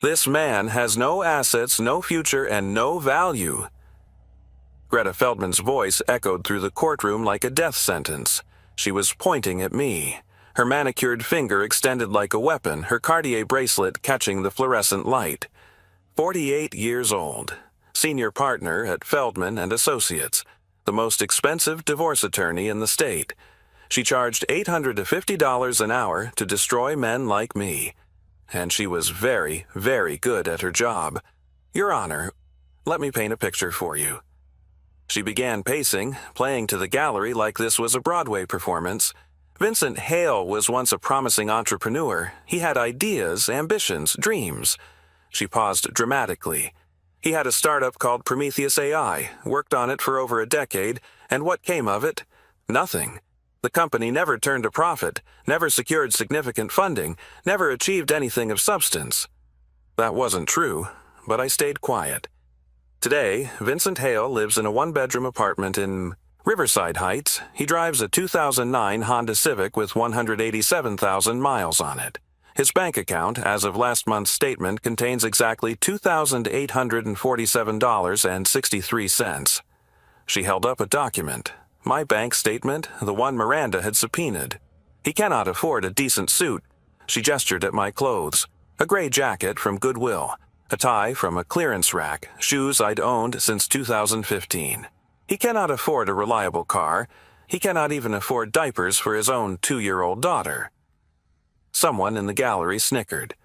This man has no assets, no future, and no value. Greta Feldman's voice echoed through the courtroom like a death sentence. She was pointing at me, her manicured finger extended like a weapon, her Cartier bracelet catching the fluorescent light. 48 years old, senior partner at Feldman and Associates, the most expensive divorce attorney in the state. She charged $850 an hour to destroy men like me. And she was very, very good at her job. Your Honor, let me paint a picture for you. She began pacing, playing to the gallery like this was a Broadway performance. Vincent Hale was once a promising entrepreneur. He had ideas, ambitions, dreams. She paused dramatically. He had a startup called Prometheus AI, worked on it for over a decade, and what came of it? Nothing. The company never turned a profit, never secured significant funding, never achieved anything of substance. That wasn't true, but I stayed quiet. Today, Vincent Hale lives in a one-bedroom apartment in Riverside Heights. He drives a 2009 Honda Civic with 187,000 miles on it. His bank account, as of last month's statement, contains exactly $2,847.63. She held up a document. My bank statement, the one Miranda had subpoenaed. He cannot afford a decent suit. She gestured at my clothes. A gray jacket from Goodwill, a tie from a clearance rack, shoes I'd owned since 2015. He cannot afford a reliable car. He cannot even afford diapers for his own 2-year-old daughter. Someone in the gallery snickered.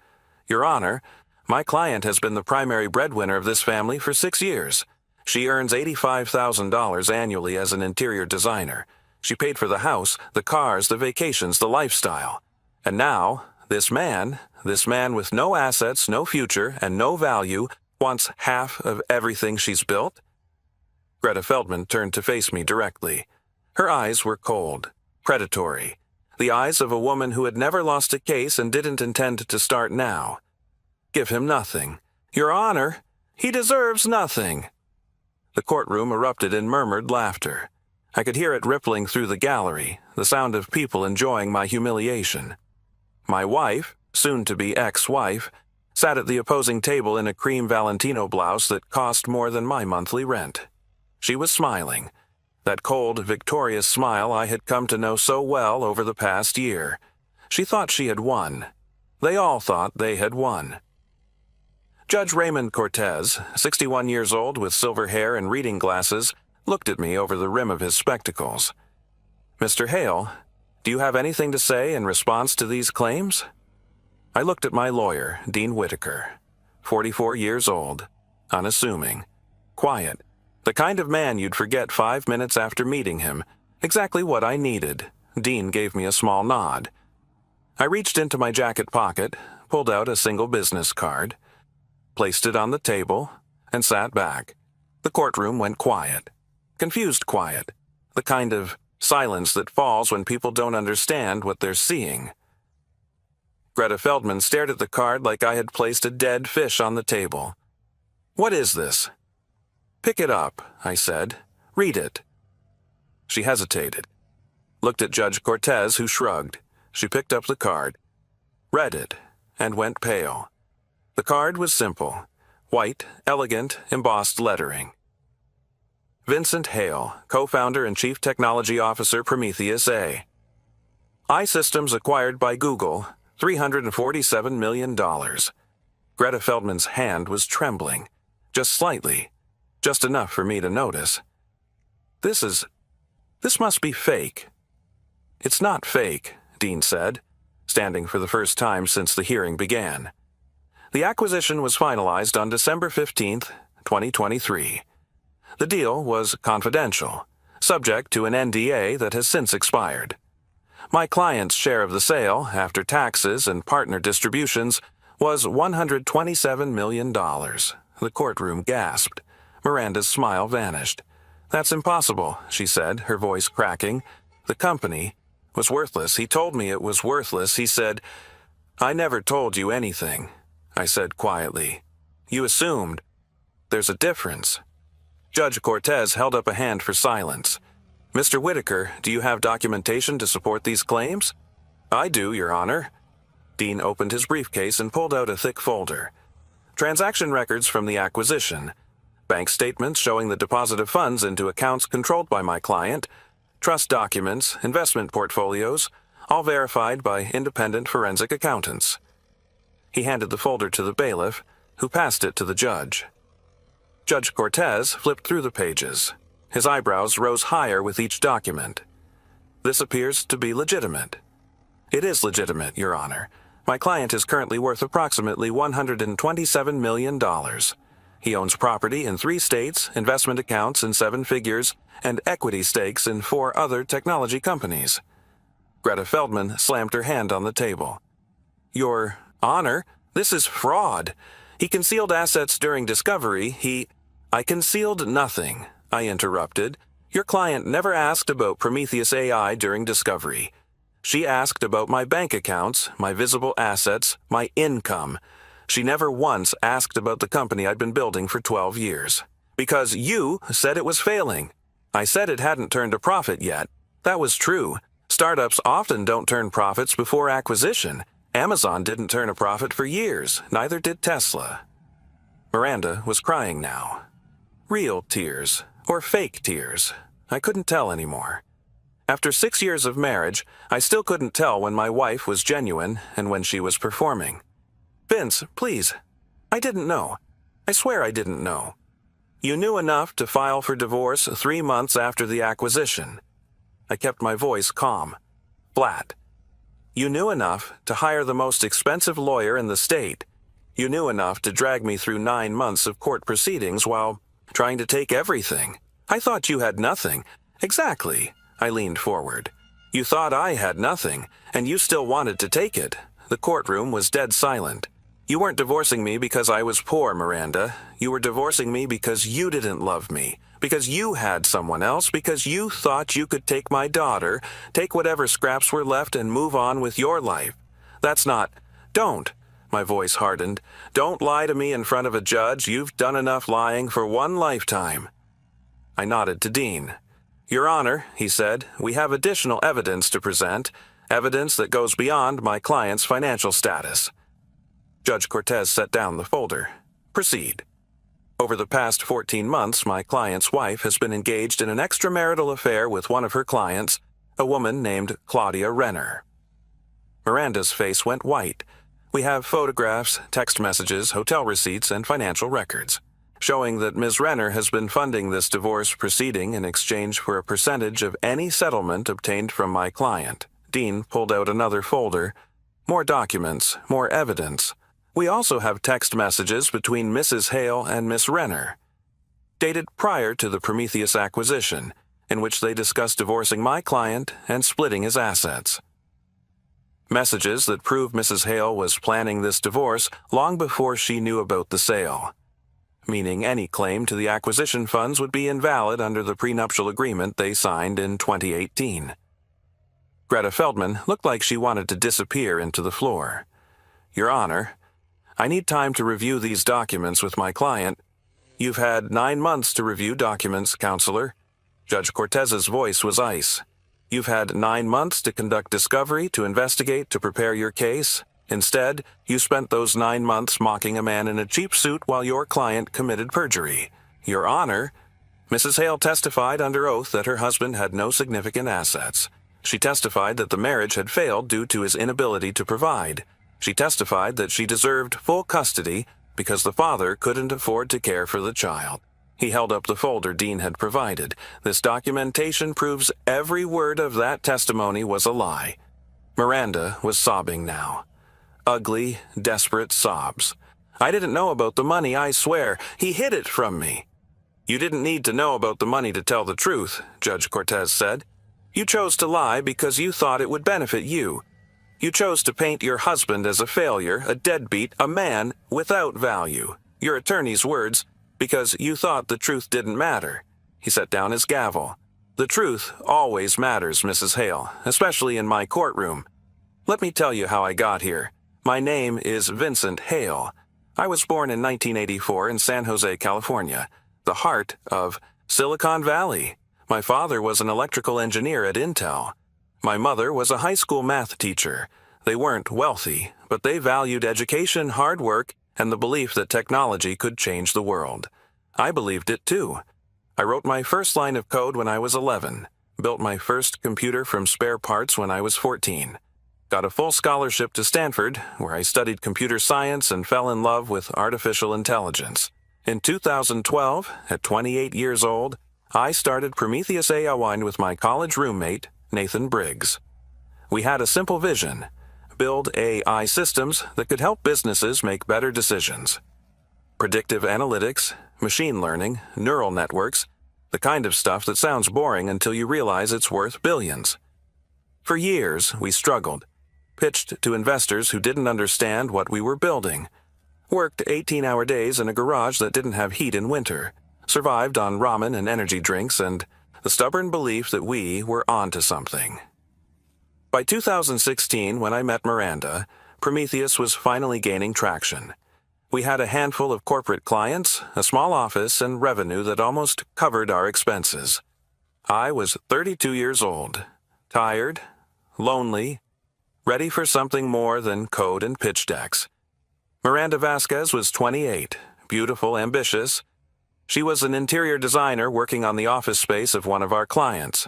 Your Honor, my client has been the primary breadwinner of this family for 6 years. She earns $85,000 annually as an interior designer. She paid for the house, the cars, the vacations, the lifestyle. And now, this man with no assets, no future, and no value, wants half of everything she's built? Greta Feldman turned to face me directly. Her eyes were cold, predatory. The eyes of a woman who had never lost a case and didn't intend to start now. Give him nothing. Your Honor, he deserves nothing. The courtroom erupted in murmured laughter. I could hear it rippling through the gallery, the sound of people enjoying my humiliation. My wife, soon-to-be ex-wife, sat at the opposing table in a cream Valentino blouse that cost more than my monthly rent. She was smiling, that cold, victorious smile I had come to know so well over the past year. She thought she had won. They all thought they had won. Judge Raymond Cortez, 61 years old with silver hair and reading glasses, looked at me over the rim of his spectacles. Mr. Hale, do you have anything to say in response to these claims? I looked at my lawyer, Dean Whitaker, 44 years old, unassuming, quiet, the kind of man you'd forget 5 minutes after meeting him, exactly what I needed. Dean gave me a small nod. I reached into my jacket pocket, pulled out a single business card, placed it on the table, and sat back. The courtroom went quiet. Confused quiet. The kind of silence that falls when people don't understand what they're seeing. Greta Feldman stared at the card like I had placed a dead fish on the table. What is this? Pick it up, I said. Read it. She hesitated. Looked at Judge Cortez, who shrugged. She picked up the card, read it, and went pale. The card was simple. White, elegant, embossed lettering. Vincent Hale, co-founder and chief technology officer, Prometheus A. iSystems acquired by Google, $347 million. Greta Feldman's hand was trembling, just slightly, just enough for me to notice. This must be fake. It's not fake, Dean said, standing for the first time since the hearing began. The acquisition was finalized on December 15, 2023. The deal was confidential, subject to an NDA that has since expired. My client's share of the sale, after taxes and partner distributions, was $127 million. The courtroom gasped. Miranda's smile vanished. That's impossible, she said, her voice cracking. The company was worthless. He told me it was worthless. He said, I never told you anything, I said quietly. You assumed. There's a difference. Judge Cortez held up a hand for silence. Mr. Whitaker, do you have documentation to support these claims? I do, Your Honor. Dean opened his briefcase and pulled out a thick folder. transaction records from the acquisition, bank statements showing the deposit of funds into accounts controlled by my client, trust documents, investment portfolios, all verified by independent forensic accountants. He handed the folder to the bailiff, who passed it to the judge. Judge Cortez flipped through the pages. His eyebrows rose higher with each document. This appears to be legitimate. It is legitimate, Your Honor. My client is currently worth approximately $127 million. He owns property in 3 states, investment accounts in 7 figures, and equity stakes in 4 other technology companies. Greta Feldman slammed her hand on the table. Your Honor, this is fraud. He concealed assets during discovery. I concealed nothing, I interrupted. Your client never asked about Prometheus AI during discovery. She asked about my bank accounts, my visible assets, my income. She never once asked about the company I'd been building for 12 years. Because you said it was failing. I said it hadn't turned a profit yet. That was true. Startups often don't turn profits before acquisition. Amazon didn't turn a profit for years, neither did Tesla. Miranda was crying now. Real tears, or fake tears. I couldn't tell anymore. After 6 years of marriage, I still couldn't tell when my wife was genuine and when she was performing. Vince, please. I didn't know. I swear I didn't know. You knew enough to file for divorce 3 months after the acquisition. I kept my voice calm, flat. You knew enough to hire the most expensive lawyer in the state. You knew enough to drag me through 9 months of court proceedings while trying to take everything. I thought you had nothing. Exactly. I leaned forward. You thought I had nothing, and you still wanted to take it. The courtroom was dead silent. You weren't divorcing me because I was poor, Miranda. You were divorcing me because you didn't love me, because you had someone else, because you thought you could take my daughter, take whatever scraps were left, and move on with your life. That's not... Don't. My voice hardened. Don't lie to me in front of a judge. You've done enough lying for 1 lifetime. I nodded to Dean. Your Honor, he said, we have additional evidence to present, evidence that goes beyond my client's financial status. Judge Cortez set down the folder. Proceed. Over the past 14 months, my client's wife has been engaged in an extramarital affair with one of her clients, a woman named Claudia Renner. Miranda's face went white. We have photographs, text messages, hotel receipts, and financial records, showing that Ms. Renner has been funding this divorce proceeding in exchange for a percentage of any settlement obtained from my client. Dean pulled out another folder. More documents, more evidence. We also have text messages between Mrs. Hale and Miss Renner, dated prior to the Prometheus acquisition, in which they discussed divorcing my client and splitting his assets. Messages that prove Mrs. Hale was planning this divorce long before she knew about the sale, meaning any claim to the acquisition funds would be invalid under the prenuptial agreement they signed in 2018. Greta Feldman looked like she wanted to disappear into the floor. Your Honor, I need time to review these documents with my client. You've had 9 months to review documents, Counselor. Judge Cortez's voice was ice. You've had 9 months to conduct discovery, to investigate, to prepare your case. Instead, you spent those 9 months mocking a man in a cheap suit while your client committed perjury. Your Honor, Mrs. Hale testified under oath that her husband had no significant assets. She testified that the marriage had failed due to his inability to provide. She testified that she deserved full custody because the father couldn't afford to care for the child. He held up the folder Dean had provided. This documentation proves every word of that testimony was a lie. Miranda was sobbing now. Ugly, desperate sobs. I didn't know about the money, I swear. He hid it from me. You didn't need to know about the money to tell the truth, Judge Cortez said. You chose to lie because you thought it would benefit you. You chose to paint your husband as a failure, a deadbeat, a man without value. Your attorney's words, because you thought the truth didn't matter. He set down his gavel. The truth always matters, Mrs. Hale, especially in my courtroom. Let me tell you how I got here. My name is Vincent Hale. I was born in 1984 in San Jose, California, the heart of Silicon Valley. My father was an electrical engineer at Intel. My mother was a high school math teacher. They weren't wealthy, but they valued education, hard work, and the belief that technology could change the world. I believed it too. I wrote my first line of code when I was 11, built my first computer from spare parts when I was 14, got a full scholarship to Stanford, where I studied computer science and fell in love with artificial intelligence. In 2012, at 28 years old, I started Prometheus AI with my college roommate, Nathan Briggs. We had a simple vision: build AI systems that could help businesses make better decisions. Predictive analytics, machine learning, neural networks, the kind of stuff that sounds boring until you realize it's worth billions. For years, we struggled, pitched to investors who didn't understand what we were building, worked 18-hour days in a garage that didn't have heat in winter, survived on ramen and energy drinks, and the stubborn belief that we were onto something. By 2016, when I met Miranda, Prometheus was finally gaining traction. We had a handful of corporate clients, a small office, and revenue that almost covered our expenses. I was 32 years old, tired, lonely, ready for something more than code and pitch decks. Miranda Vasquez was 28, beautiful, ambitious. She was an interior designer working on the office space of one of our clients.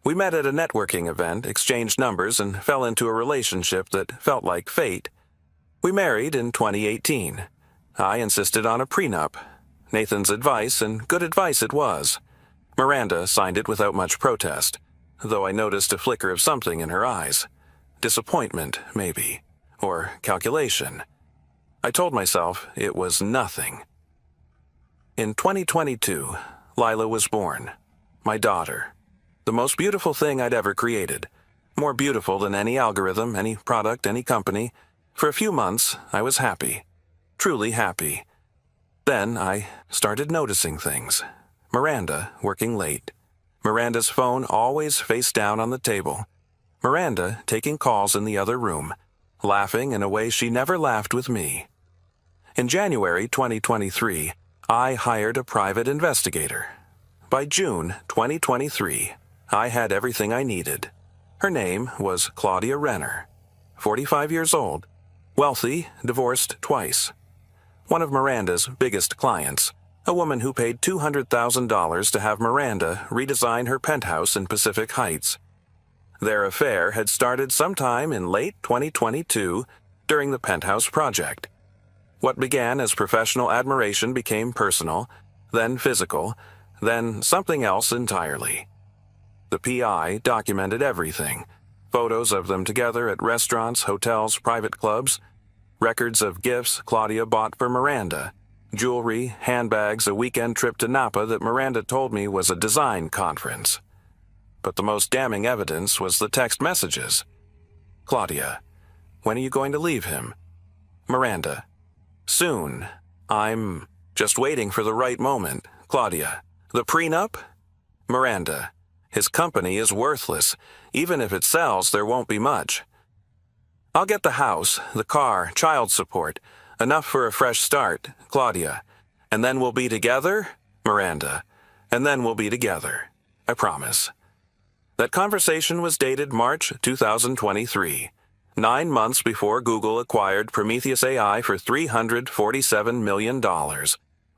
We met at a networking event, exchanged numbers, and fell into a relationship that felt like fate. We married in 2018. I insisted on a prenup. Nathan's advice, and good advice it was. Miranda signed it without much protest, though I noticed a flicker of something in her eyes. Disappointment, maybe, or calculation. I told myself it was nothing. In 2022, Lila was born, my daughter. The most beautiful thing I'd ever created. More beautiful than any algorithm, any product, any company. For a few months, I was happy. Truly happy. Then I started noticing things. Miranda working late. Miranda's phone always face down on the table. Miranda taking calls in the other room, laughing in a way she never laughed with me. In January 2023, I hired a private investigator. By June 2023, I had everything I needed. Her name was Claudia Renner, 45 years old, wealthy, divorced twice. One of Miranda's biggest clients, a woman who paid $200,000 to have Miranda redesign her penthouse in Pacific Heights. Their affair had started sometime in late 2022 during the penthouse project. What began as professional admiration became personal, then physical, then something else entirely. The PI documented everything: photos of them together at restaurants, hotels, private clubs, records of gifts Claudia bought for Miranda, jewelry, handbags, a weekend trip to Napa that Miranda told me was a design conference. But the most damning evidence was the text messages. Claudia, when are you going to leave him? Miranda, soon. I'm just waiting for the right moment. Claudia, the prenup? Miranda, his company is worthless. Even if it sells, there won't be much. I'll get the house, the car, child support, enough for a fresh start. Claudia, and then we'll be together? Miranda, and then we'll be together. I promise. That conversation was dated March 2023, 9 months before Google acquired Prometheus AI for $347 million.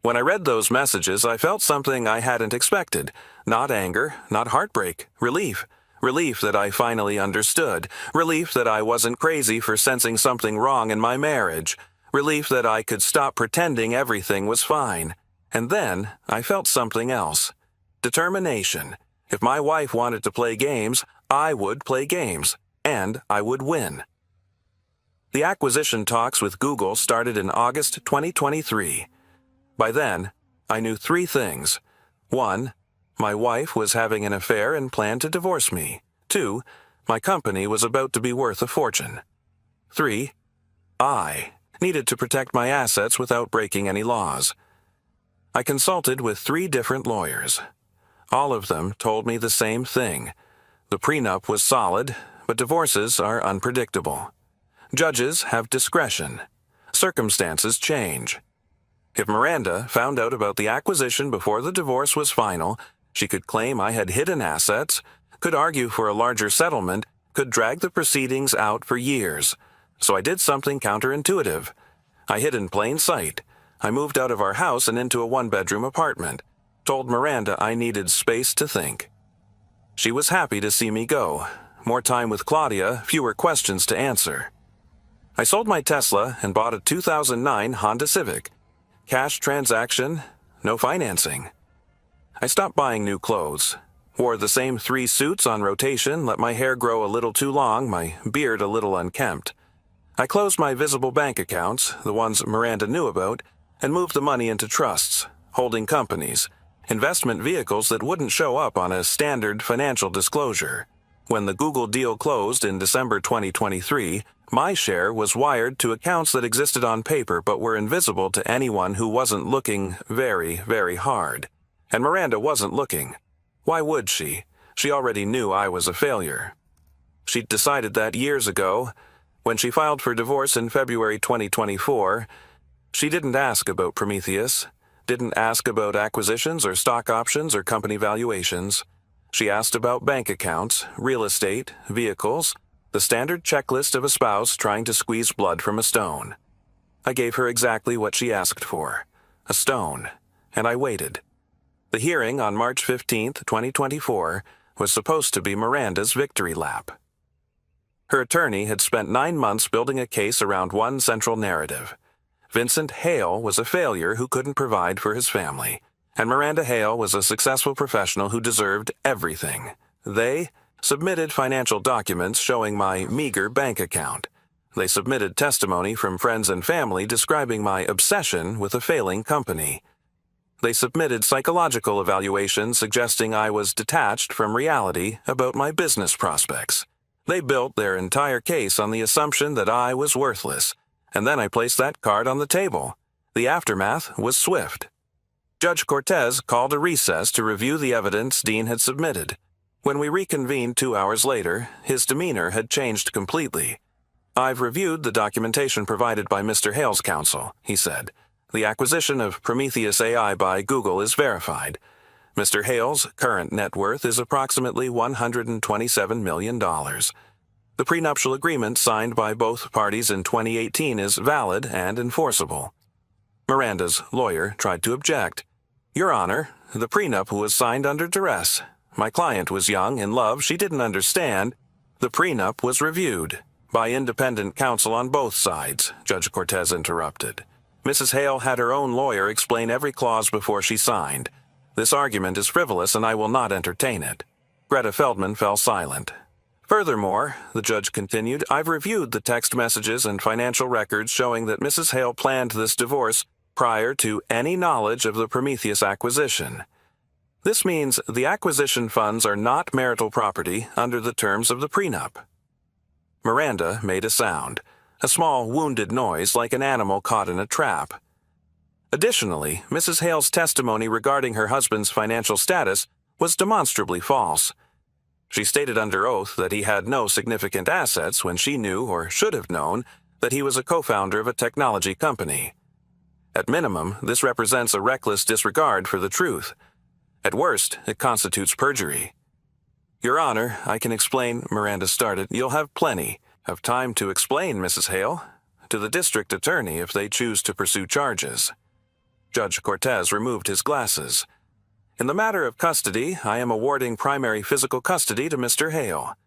When I read those messages, I felt something I hadn't expected. Not anger, not heartbreak, relief. Relief that I finally understood. Relief that I wasn't crazy for sensing something wrong in my marriage. Relief that I could stop pretending everything was fine. And then I felt something else. Determination. If my wife wanted to play games, I would play games, and I would win. The acquisition talks with Google started in August 2023. By then, I knew 3 things. 1, my wife was having an affair and planned to divorce me. 2, my company was about to be worth a fortune. 3, I needed to protect my assets without breaking any laws. I consulted with 3 different lawyers. All of them told me the same thing. The prenup was solid, but divorces are unpredictable. Judges have discretion. Circumstances change. If Miranda found out about the acquisition before the divorce was final, she could claim I had hidden assets, could argue for a larger settlement, could drag the proceedings out for years. So I did something counterintuitive. I hid in plain sight. I moved out of our house and into a one-bedroom apartment. Told Miranda I needed space to think. She was happy to see me go. More time with Claudia, fewer questions to answer. I sold my Tesla and bought a 2009 Honda Civic. Cash transaction, no financing. I stopped buying new clothes. Wore the same 3 suits on rotation, let my hair grow a little too long, my beard a little unkempt. I closed my visible bank accounts, the ones Miranda knew about, and moved the money into trusts, holding companies, investment vehicles that wouldn't show up on a standard financial disclosure. When the Google deal closed in December 2023, my share was wired to accounts that existed on paper but were invisible to anyone who wasn't looking very, very hard. And Miranda wasn't looking. Why would she? She already knew I was a failure. She'd decided that years ago. When she filed for divorce in February 2024, she didn't ask about Prometheus, didn't ask about acquisitions or stock options or company valuations. She asked about bank accounts, real estate, vehicles, the standard checklist of a spouse trying to squeeze blood from a stone. I gave her exactly what she asked for, a stone, and I waited. The hearing on March 15, 2024, was supposed to be Miranda's victory lap. Her attorney had spent 9 months building a case around one central narrative. Vincent Hale was a failure who couldn't provide for his family, and Miranda Hale was a successful professional who deserved everything. They submitted financial documents showing my meager bank account. They submitted testimony from friends and family describing my obsession with a failing company. They submitted psychological evaluations suggesting I was detached from reality about my business prospects. They built their entire case on the assumption that I was worthless, and then I placed that card on the table. The aftermath was swift. Judge Cortez called a recess to review the evidence Dean had submitted. When we reconvened 2 hours later, his demeanor had changed completely. "I've reviewed the documentation provided by Mr. Hale's counsel," he said. "The acquisition of Prometheus AI by Google is verified. Mr. Hale's current net worth is approximately $127 million. The prenuptial agreement signed by both parties in 2018 is valid and enforceable." Miranda's lawyer tried to object. "Your Honor, the prenup was signed under duress. My client was young, in love, she didn't understand. The prenup was reviewed by independent counsel on both sides," Judge Cortez interrupted. "Mrs. Hale had her own lawyer explain every clause before she signed. This argument is frivolous and I will not entertain it." Greta Feldman fell silent. "Furthermore," the judge continued, "I've reviewed the text messages and financial records showing that Mrs. Hale planned this divorce prior to any knowledge of the Prometheus acquisition. This means the acquisition funds are not marital property under the terms of the prenup." Miranda made a sound, a small wounded noise like an animal caught in a trap. Additionally, Mrs. Hale's testimony regarding her husband's financial status was demonstrably false. She stated under oath that he had no significant assets when she knew, or should have known, that he was a co-founder of a technology company. At minimum, this represents a reckless disregard for the truth. At worst, it constitutes perjury. "Your Honor, I can explain," Miranda started. "You'll have plenty of time to explain, Mrs. Hale, to the district attorney if they choose to pursue charges." Judge Cortez removed his glasses. "In the matter of custody, I am awarding primary physical custody to Mr. Hale.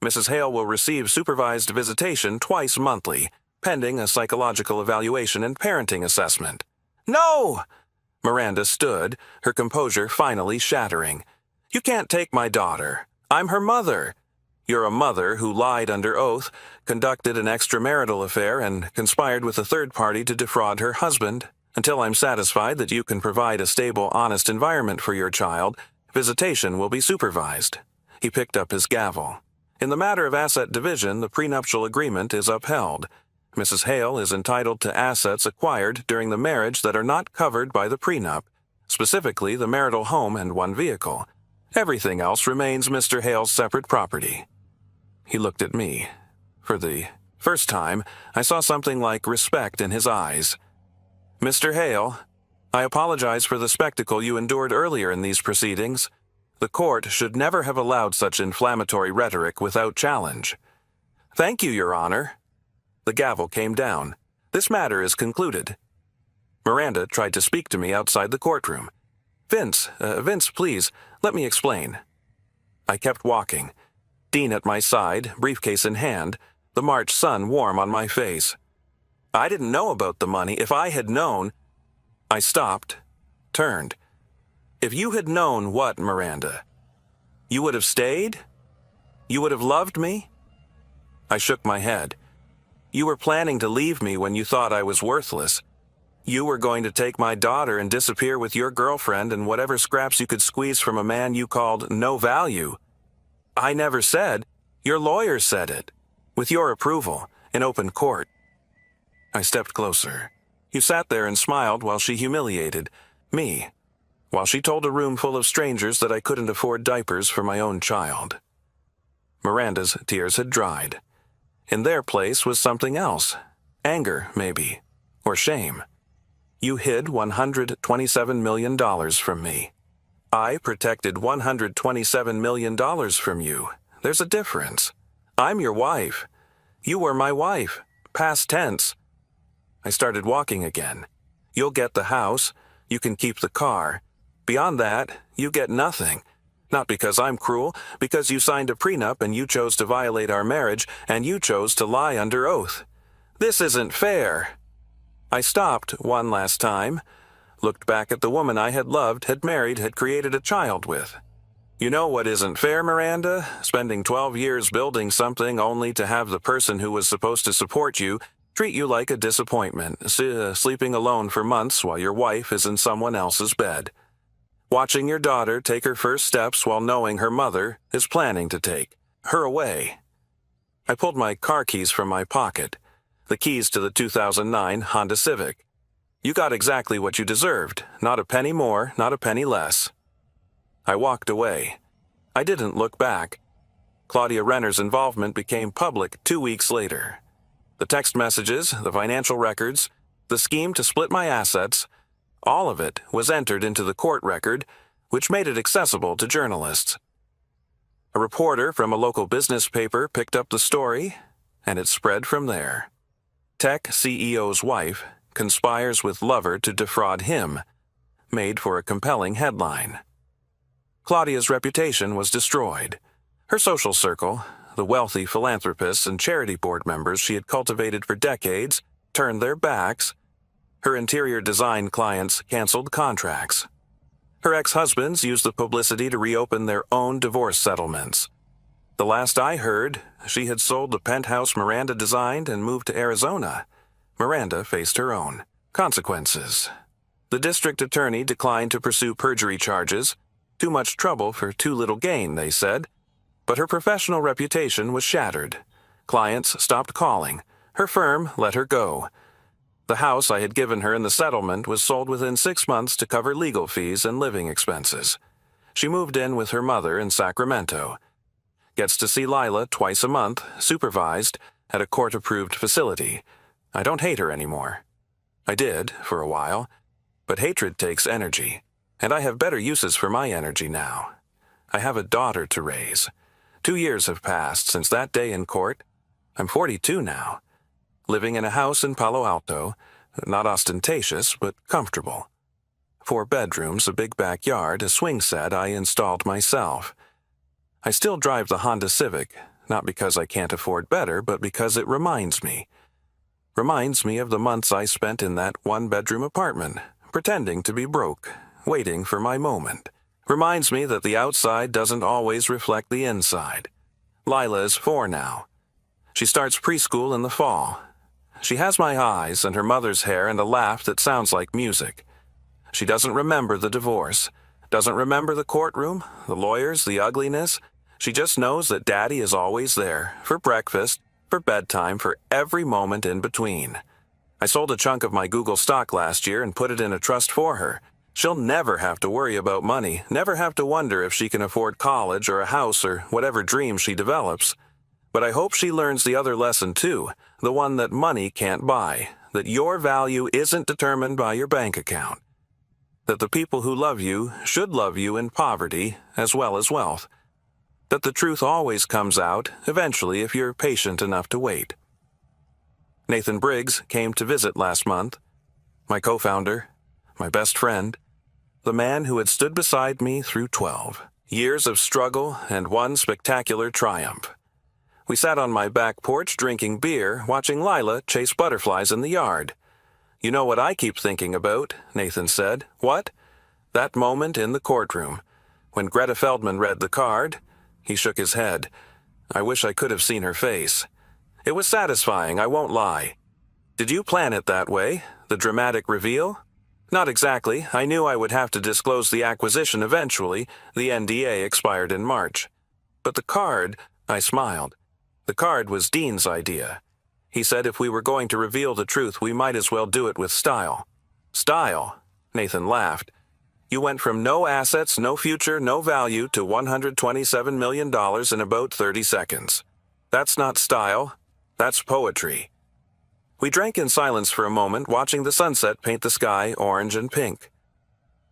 Mrs. Hale will receive supervised visitation twice monthly, pending a psychological evaluation and parenting assessment." "No!" Miranda stood, her composure finally shattering. "You can't take my daughter. I'm her mother. You're a mother who lied under oath, conducted an extramarital affair, and conspired with a third party to defraud her husband. Until I'm satisfied that you can provide a stable, honest environment for your child, visitation will be supervised." He picked up his gavel. "In the matter of asset division, the prenuptial agreement is upheld. Mrs. Hale is entitled to assets acquired during the marriage that are not covered by the prenup, specifically the marital home and one vehicle. Everything else remains Mr. Hale's separate property." He looked at me. For the first time, I saw something like respect in his eyes. "Mr. Hale, I apologize for the spectacle you endured earlier in these proceedings. The court should never have allowed such inflammatory rhetoric without challenge." "Thank you, Your Honor." The gavel came down. This matter is concluded." Miranda tried to speak to me outside the courtroom. Vince, please, let me explain." I kept walking, Dean at my side, briefcase in hand, the March sun warm on my face. "I didn't know about the money. If I had known—" I stopped, turned. "If you had known what, Miranda? You would have stayed? You would have loved me?" I shook my head. "You were planning to leave me when you thought I was worthless. You were going to take my daughter and disappear with your girlfriend and whatever scraps you could squeeze from a man you called no value. I never said. Your lawyer said it. With your approval, in open court." I stepped closer. You sat there and smiled while she humiliated me, while she told a room full of strangers that I couldn't afford diapers for my own child. Miranda's tears had dried. In their place was something else. Anger, maybe. Or shame. You hid $127 million from me. I protected $127 million from you. There's a difference. I'm your wife. You were my wife. Past tense. I started walking again. You'll get the house. You can keep the car. Beyond that, you get nothing. Not because I'm cruel, because you signed a prenup and you chose to violate our marriage and you chose to lie under oath. This isn't fair. I stopped one last time, looked back at the woman I had loved, had married, had created a child with. You know what isn't fair, Miranda? Spending 12 years building something only to have the person who was supposed to support you treat you like a disappointment, sleeping alone for months while your wife is in someone else's bed. Watching your daughter take her first steps while knowing her mother is planning to take her away. I pulled my car keys from my pocket, the keys to the 2009 Honda Civic. You got exactly what you deserved, not a penny more, not a penny less. I walked away. I didn't look back. Claudia Renner's involvement became public 2 weeks later. The text messages, the financial records, the scheme to split my assets, all of it was entered into the court record, which made it accessible to journalists. A reporter from a local business paper picked up the story, and it spread from there. Tech CEO's wife conspires with lover to defraud him, made for a compelling headline. Claudia's reputation was destroyed. Her social circle, the wealthy philanthropists and charity board members she had cultivated for decades, turned their backs. Her interior design clients canceled contracts. Her ex-husbands used the publicity to reopen their own divorce settlements. The last I heard, she had sold the penthouse Miranda designed and moved to Arizona. Miranda faced her own consequences. The district attorney declined to pursue perjury charges. Too much trouble for too little gain, they said. But her professional reputation was shattered. Clients stopped calling. Her firm let her go. The house I had given her in the settlement was sold within 6 months to cover legal fees and living expenses. She moved in with her mother in Sacramento. Gets to see Lila twice a month, supervised, at a court-approved facility. I don't hate her anymore. I did, for a while. But hatred takes energy, and I have better uses for my energy now. I have a daughter to raise. 2 years have passed since that day in court. I'm 42 now. Living in a house in Palo Alto, not ostentatious, but comfortable. 4 bedrooms, a big backyard, a swing set I installed myself. I still drive the Honda Civic, not because I can't afford better, but because it reminds me. Reminds me of the months I spent in that 1-bedroom apartment, pretending to be broke, waiting for my moment. Reminds me that the outside doesn't always reflect the inside. Lila is 4 now. She starts preschool in the fall. She has my eyes and her mother's hair and a laugh that sounds like music. She doesn't remember the divorce, doesn't remember the courtroom, the lawyers, the ugliness. She just knows that Daddy is always there, for breakfast, for bedtime, for every moment in between. I sold a chunk of my Google stock last year and put it in a trust for her. She'll never have to worry about money, never have to wonder if she can afford college or a house or whatever dream she develops. But I hope she learns the other lesson too, the one that money can't buy, that your value isn't determined by your bank account. That the people who love you should love you in poverty as well as wealth. That the truth always comes out, eventually, if you're patient enough to wait. Nathan Briggs came to visit last month. My co-founder, my best friend, the man who had stood beside me through 12 years of struggle and one spectacular triumph. We sat on my back porch drinking beer, watching Lila chase butterflies in the yard. "You know what I keep thinking about," Nathan said. "What?" "That moment in the courtroom. When Greta Feldman read the card." He shook his head. I wish I could have seen her face. "It was satisfying, I won't lie." "Did you plan it that way? The dramatic reveal?" "Not exactly. I knew I would have to disclose the acquisition eventually. The NDA expired in March. But the card," I smiled. "The card was Dean's idea. He said if we were going to reveal the truth, we might as well do it with style." "Style?" Nathan laughed. "You went from no assets, no future, no value to $127 million in about 30 seconds. That's not style. That's poetry." We drank in silence for a moment, watching the sunset paint the sky orange and pink.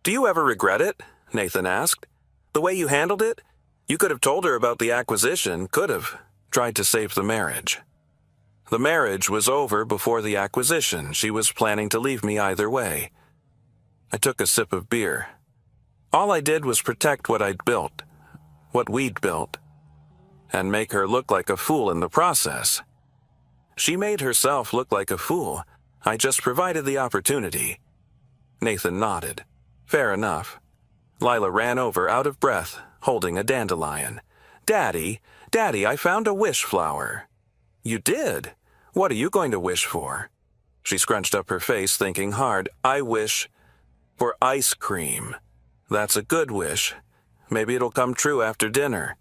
"Do you ever regret it?" Nathan asked. "The way you handled it? You could have told her about the acquisition, could have tried to save the marriage." "The marriage was over before the acquisition. She was planning to leave me either way." I took a sip of beer. "All I did was protect what I'd built, what we'd built, and make her look like a fool in the process." "She made herself look like a fool. I just provided the opportunity." Nathan nodded. "Fair enough." Lila ran over, out of breath, holding a dandelion. Daddy, I found a wish flower." "You did? What are you going to wish for?" She scrunched up her face, thinking hard. "I wish for ice cream." "That's a good wish. Maybe it'll come true after dinner."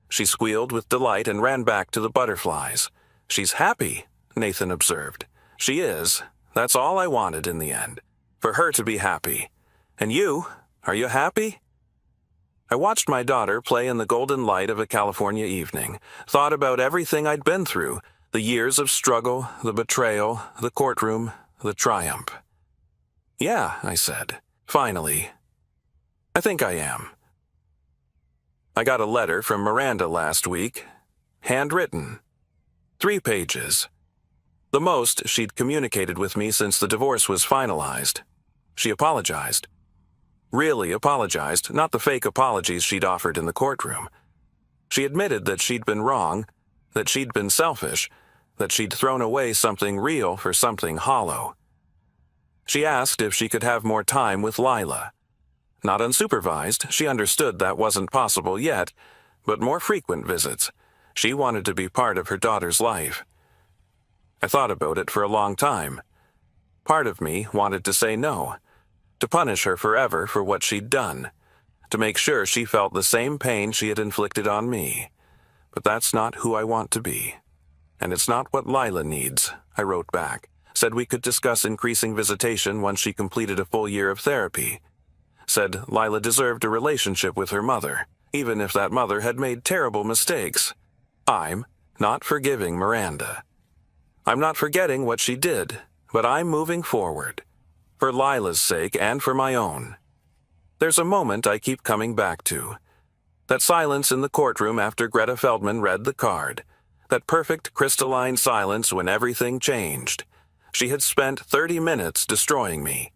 She squealed with delight and ran back to the butterflies. "She's happy," Nathan observed. "She is. That's all I wanted in the end. For her to be happy. And you? Are you happy?" I watched my daughter play in the golden light of a California evening, thought about everything I'd been through, the years of struggle, the betrayal, the courtroom, the triumph. "Yeah," I said. "Finally. I think I am." I got a letter from Miranda last week. Handwritten. 3 pages. The most she'd communicated with me since the divorce was finalized. She apologized. Really apologized, not the fake apologies she'd offered in the courtroom. She admitted that she'd been wrong, that she'd been selfish, that she'd thrown away something real for something hollow. She asked if she could have more time with Lila. Not unsupervised, she understood that wasn't possible yet, but more frequent visits. She wanted to be part of her daughter's life. I thought about it for a long time. Part of me wanted to say no, to punish her forever for what she'd done, to make sure she felt the same pain she had inflicted on me. But that's not who I want to be. And it's not what Lila needs, I wrote back. Said we could discuss increasing visitation once she completed a full year of therapy. Said Lila deserved a relationship with her mother, even if that mother had made terrible mistakes. I'm not forgiving Miranda. I'm not forgetting what she did, but I'm moving forward. For Lila's sake and for my own. There's a moment I keep coming back to. That silence in the courtroom after Greta Feldman read the card. That perfect crystalline silence when everything changed. She had spent 30 minutes destroying me,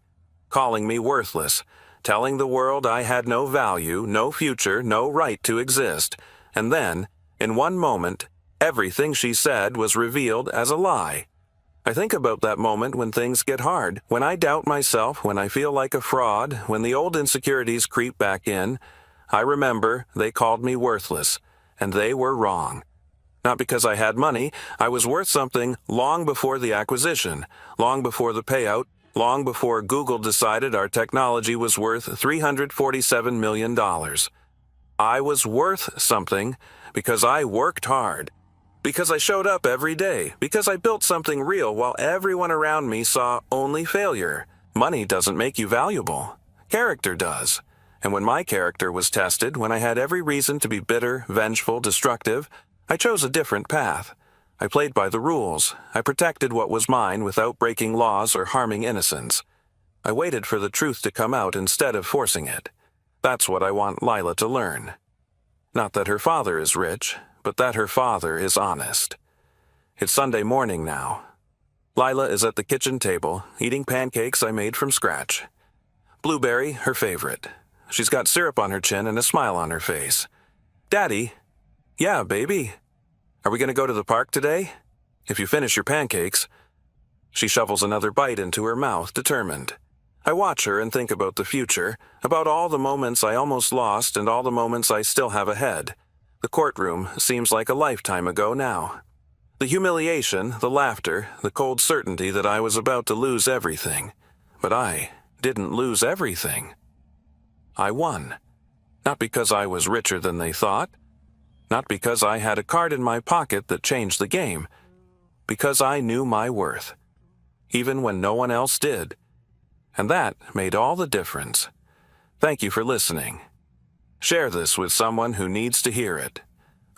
calling me worthless, telling the world I had no value, no future, no right to exist, and then, in one moment, everything she said was revealed as a lie. I think about that moment when things get hard, when I doubt myself, when I feel like a fraud, when the old insecurities creep back in. I remember they called me worthless, and they were wrong. Not because I had money, I was worth something long before the acquisition, long before the payout, long before Google decided our technology was worth $347 million. I was worth something because I worked hard, because I showed up every day, because I built something real while everyone around me saw only failure. Money doesn't make you valuable. Character does. And when my character was tested, when I had every reason to be bitter, vengeful, destructive, I chose a different path. I played by the rules. I protected what was mine without breaking laws or harming innocents. I waited for the truth to come out instead of forcing it. That's what I want Lila to learn. Not that her father is rich, but that her father is honest. It's Sunday morning now. Lila is at the kitchen table, eating pancakes I made from scratch. Blueberry, her favorite. She's got syrup on her chin and a smile on her face. Daddy? Yeah, baby? Are we going to go to the park today? If you finish your pancakes. She shovels another bite into her mouth, determined. I watch her and think about the future, about all the moments I almost lost and all the moments I still have ahead. The courtroom seems like a lifetime ago now. The humiliation, the laughter, the cold certainty that I was about to lose everything. But I didn't lose everything. I won. Not because I was richer than they thought. Not because I had a card in my pocket that changed the game. Because I knew my worth. Even when no one else did. And that made all the difference. Thank you for listening. Share this with someone who needs to hear it.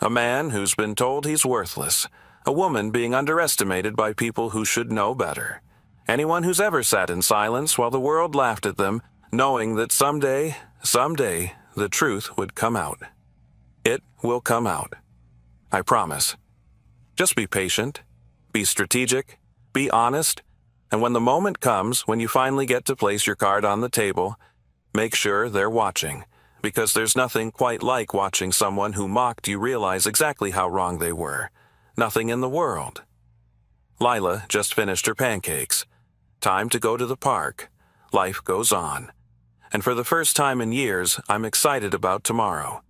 A man who's been told he's worthless. A woman being underestimated by people who should know better. Anyone who's ever sat in silence while the world laughed at them, knowing that someday, the truth would come out. It will come out. I promise. Just be patient, be strategic, be honest, and when the moment comes when you finally get to place your card on the table, make sure they're watching, because there's nothing quite like watching someone who mocked you realize exactly how wrong they were. Nothing in the world. Lila just finished her pancakes. Time to go to the park. Life goes on. And for the first time in years, I'm excited about tomorrow.